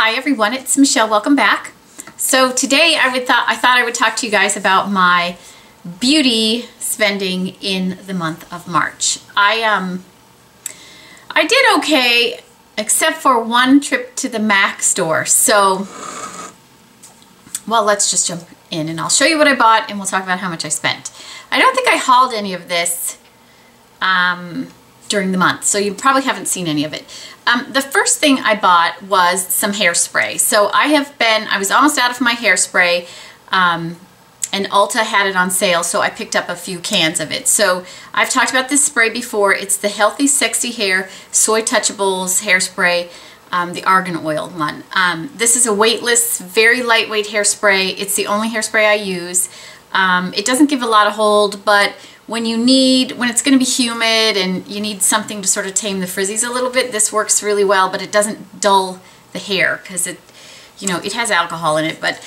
Hi everyone, it's Michelle. Welcome back. So today I thought I would talk to you guys about my beauty spending in the month of March. I did okay except for one trip to the MAC store. So, well, let's just jump in and I'll show you what I bought and we'll talk about how much I spent. I don't think I hauled any of this during the month, so you probably haven't seen any of it. The first thing I bought was some hairspray. So I was almost out of my hairspray, and Ulta had it on sale, so I picked up a few cans of it. So I've talked about this spray before. It's the Healthy Sexy Hair Soy Touchables hairspray, the argan oil one. This is a weightless, very lightweight hairspray. It's the only hairspray I use. It doesn't give a lot of hold, but when it's going to be humid and you need something to sort of tame the frizzies a little bit, this works really well, but it doesn't dull the hair because it has alcohol in it, but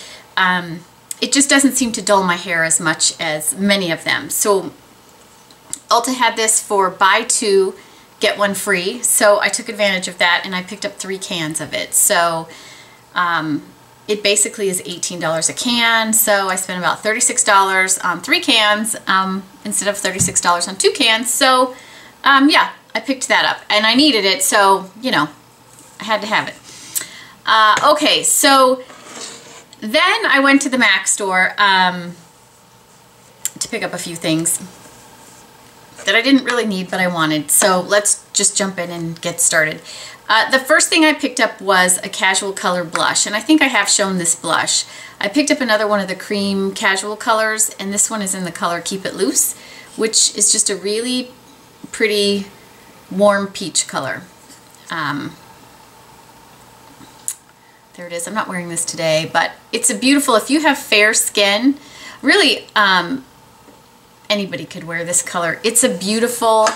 it just doesn't seem to dull my hair as much as many of them. So Ulta had this for buy two, get one free, so I took advantage of that and I picked up 3 cans of it. So it basically is $18 a can, so I spent about $36 on 3 cans instead of $36 on 2 cans. So yeah, I picked that up and I needed it, so I had to have it. Okay, so then I went to the MAC store to pick up a few things that I didn't really need but I wanted. So let's just jump in and get started. The first thing I picked up was a casual color blush, and I think I have shown this blush. I picked up another one of the cream casual colors, and this one is in the color Keep It Loose, which is just a really pretty warm peach color. There it is. I'm not wearing this today, but it's a beautiful, if you have fair skin, really anybody could wear this color. It's a beautiful,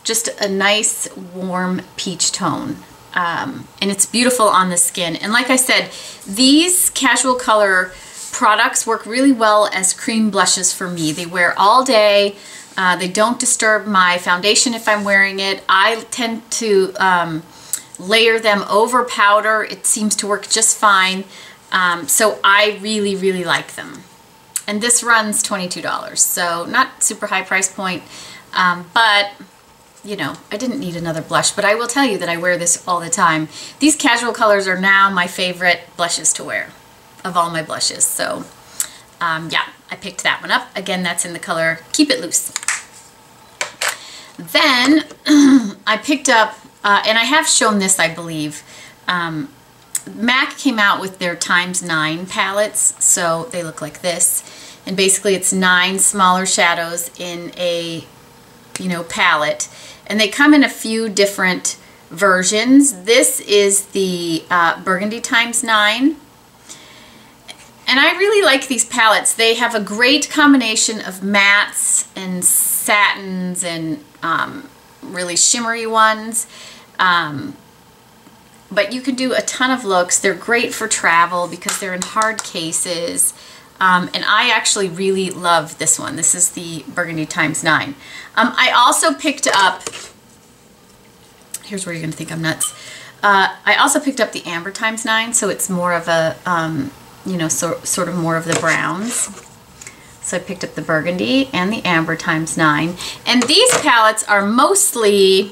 just a nice warm peach tone, and it's beautiful on the skin. And like I said, these casual color products work really well as cream blushes for me. They wear all day. They don't disturb my foundation if I'm wearing it. I tend to layer them over powder. It seems to work just fine. So I really like them. And this runs $22, so not super high price point, but I didn't need another blush, but I will tell you that I wear this all the time. These casual colors are now my favorite blushes to wear of all my blushes. So yeah, I picked that one up. Again, that's in the color Keep It Loose. Then I picked up, and I have shown this, I believe, MAC came out with their ×9 palettes, so they look like this. And basically it's 9 smaller shadows in a, palette. And they come in a few different versions. This is the Burgundy ×9. And I really like these palettes. They have a great combination of mattes and satins and really shimmery ones. But you can do a ton of looks. They're great for travel because they're in hard cases. And I actually really love this one. This is the Burgundy ×9. I also picked up, here's where you're going to think I'm nuts. I also picked up the Amber ×9, so it's more of a, sort of more of the browns. So I picked up the Burgundy and the Amber ×9. And these palettes are mostly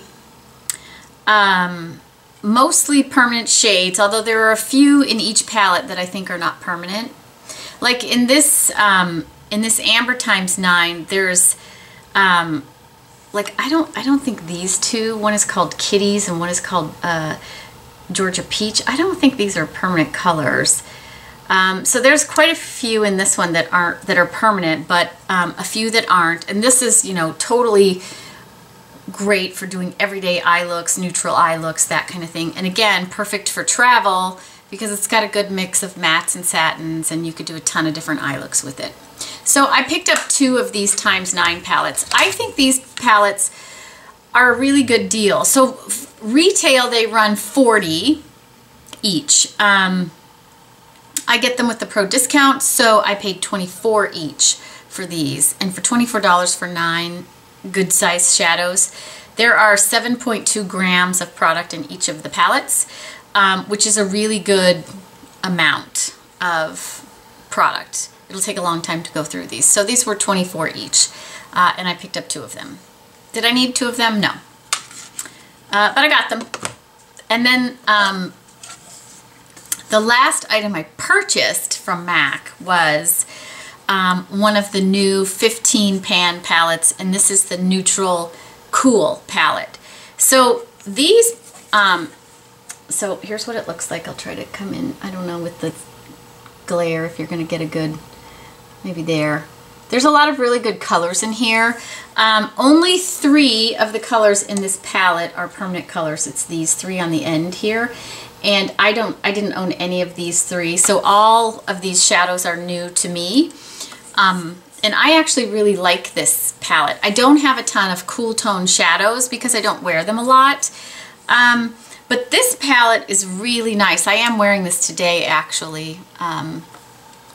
permanent shades, although there are a few in each palette that I think are not permanent. Like in this Amber ×9, there's I don't think these two, one is called Kitties and one is called Georgia Peach. I don't think these are permanent colors. So there's quite a few in this one that are permanent, but a few that aren't. And this is, totally great for doing everyday eye looks, neutral eye looks, that kind of thing. And again, perfect for travel because it's got a good mix of mattes and satins, and you could do a ton of different eye looks with it. So I picked up 2 of these ×9 palettes. I think these palettes are a really good deal. So retail, they run $40 each. I get them with the pro discount, so I paid $24 each for these. And for $24 for 9 good size shadows. There are 7.2 grams of product in each of the palettes. which is a really good amount of product. It'll take a long time to go through these. So these were $24 each, and I picked up 2 of them. Did I need 2 of them? No. But I got them. And then the last item I purchased from MAC was one of the new 15 pan palettes, and this is the Neutral Cool palette. So these, so here's what it looks like. I'll try to come in, I don't know, with the glare if you're going to get a good, maybe there. There's a lot of really good colors in here. Only 3 of the colors in this palette are permanent colors. It's these 3 on the end here. And I didn't own any of these 3. So all of these shadows are new to me. And I actually really like this palette. I don't have a ton of cool tone shadows because I don't wear them a lot. But this palette is really nice. I am wearing this today, actually. I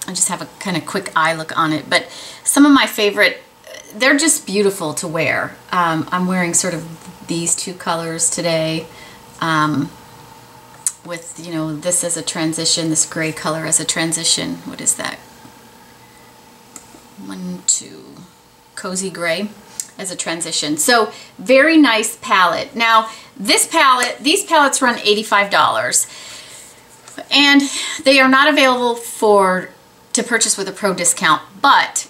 just have a kind of quick eye look on it. But some of my favorite, they're just beautiful to wear. I'm wearing sort of these 2 colors today. With, you know, this as a transition, this gray color as a transition. What is that? 1, 2, cozy gray as a transition. So very nice palette. Now this palette, these palettes run $85, and they are not available to purchase with a pro discount, but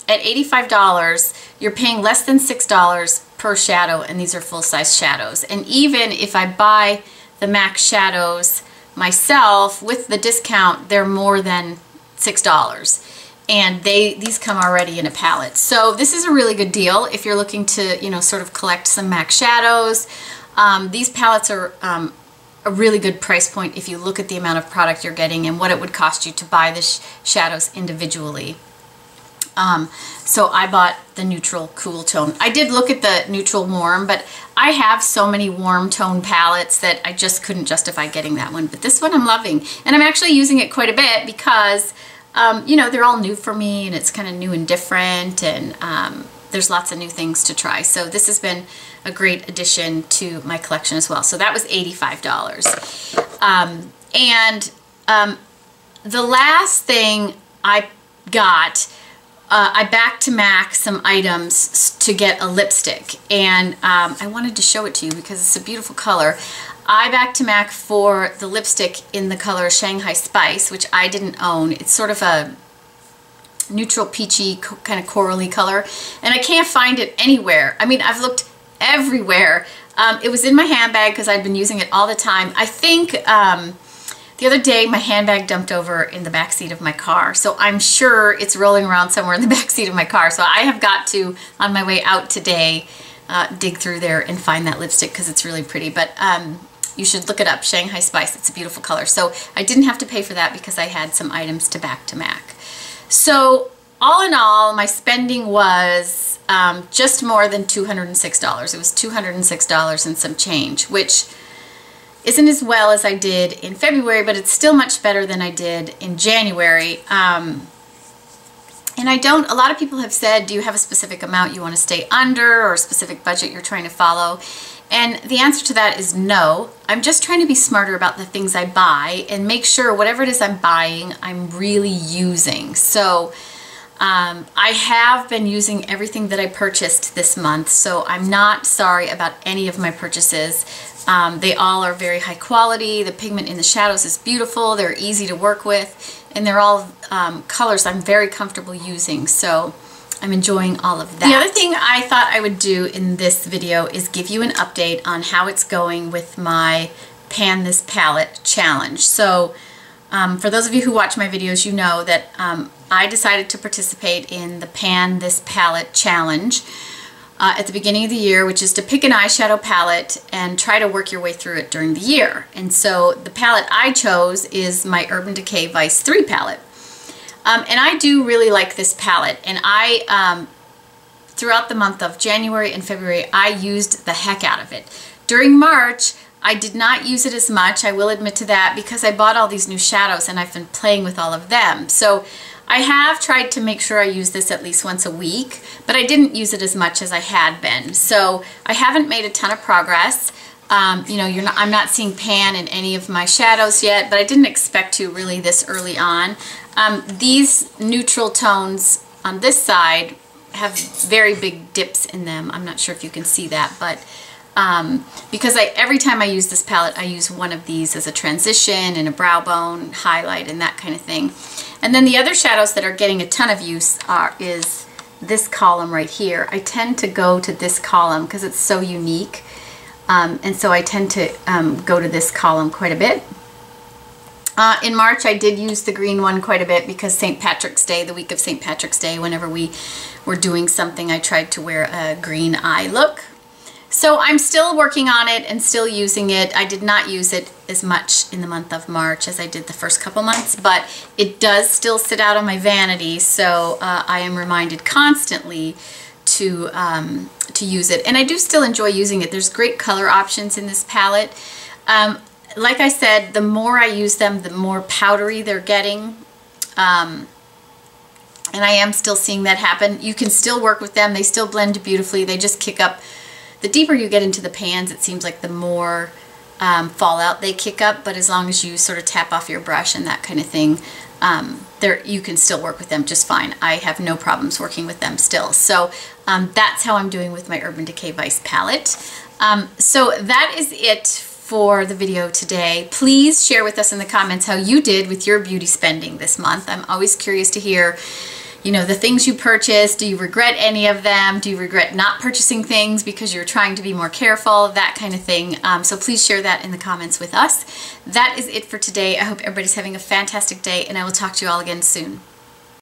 at $85 you're paying less than $6 per shadow, and these are full-size shadows. And even if I buy the MAC shadows myself with the discount, they're more than $6. And these come already in a palette. So this is a really good deal if you're looking to, you know, sort of collect some MAC shadows. These palettes are a really good price point if you look at the amount of product you're getting and what it would cost you to buy the shadows individually. So I bought the Neutral Cool Tone. I did look at the Neutral Warm, but I have so many warm tone palettes that I just couldn't justify getting that one. But this one I'm loving, and I'm actually using it quite a bit because you know, they're all new for me, and it's kind of new and different, and there's lots of new things to try. So this has been a great addition to my collection as well. So that was $85. The last thing I got, I backed to MAC some items to get a lipstick, and I wanted to show it to you because it's a beautiful color. I backed to MAC for the lipstick in the color Shanghai Spice, which I didn't own. It's sort of a neutral peachy kind of corally color, and I can't find it anywhere. I mean, I've looked everywhere. It was in my handbag because I'd been using it all the time. I think the other day my handbag dumped over in the back seat of my car, so I'm sure it's rolling around somewhere in the back seat of my car. So I have got to, on my way out today, dig through there and find that lipstick because it's really pretty. But you should look it up, Shanghai Spice. It's a beautiful color. So I didn't have to pay for that because I had some items to back to MAC. So all in all, my spending was just more than $206. It was $206 and some change, which isn't as well as I did in February, but it's still much better than I did in January. And a lot of people have said, do you have a specific amount you want to stay under or a specific budget you're trying to follow? And the answer to that is no. I'm just trying to be smarter about the things I buy and make sure whatever it is I'm buying, I'm really using. So I have been using everything that I purchased this month, so I'm not sorry about any of my purchases. They all are very high quality. The pigment in the shadows is beautiful. They're easy to work with, and they're all colors I'm very comfortable using. So I'm enjoying all of that. The other thing I thought I would do in this video is give you an update on how it's going with my Pan This Palette challenge. So for those of you who watch my videos, you know that I decided to participate in the Pan This Palette challenge at the beginning of the year, which is to pick an eyeshadow palette and try to work your way through it during the year. And so the palette I chose is my Urban Decay Vice 3 palette. And I do really like this palette, and I, throughout the month of January and February, I used the heck out of it. During March, I did not use it as much, I will admit to that, because I bought all these new shadows and I've been playing with all of them. So I have tried to make sure I use this at least once a week, but I didn't use it as much as I had been. So I haven't made a ton of progress. You know, I'm not seeing pan in any of my shadows yet, but I didn't expect to really this early on. These neutral tones on this side have very big dips in them. I'm not sure if you can see that, but because every time I use this palette, I use one of these as a transition and a brow bone, highlight, and that kind of thing. And then the other shadows that are getting a ton of use is this column right here. I tend to go to this column because it's so unique. And so I tend to go to this column quite a bit. In March, I did use the green one quite a bit because St. Patrick's Day, the week of St. Patrick's Day, whenever we were doing something, I tried to wear a green eye look. So I'm still working on it and still using it. I did not use it as much in the month of March as I did the first couple months, but it does still sit out on my vanity, so I am reminded constantly to use it. And I do still enjoy using it. There's great color options in this palette. Like I said, the more I use them, the more powdery they're getting. And I am still seeing that happen. You can still work with them. They still blend beautifully. They just kick up. The deeper you get into the pans, it seems like the more fallout they kick up, but as long as you sort of tap off your brush and that kind of thing, you can still work with them just fine. I have no problems working with them still. So that's how I'm doing with my Urban Decay Vice palette. So that is it for the video today. Please share with us in the comments how you did with your beauty spending this month. I'm always curious to hear, you know, the things you purchased. Do you regret any of them? Do you regret not purchasing things because you're trying to be more careful? That kind of thing. So please share that in the comments with us. That is it for today. I hope everybody's having a fantastic day, and I will talk to you all again soon.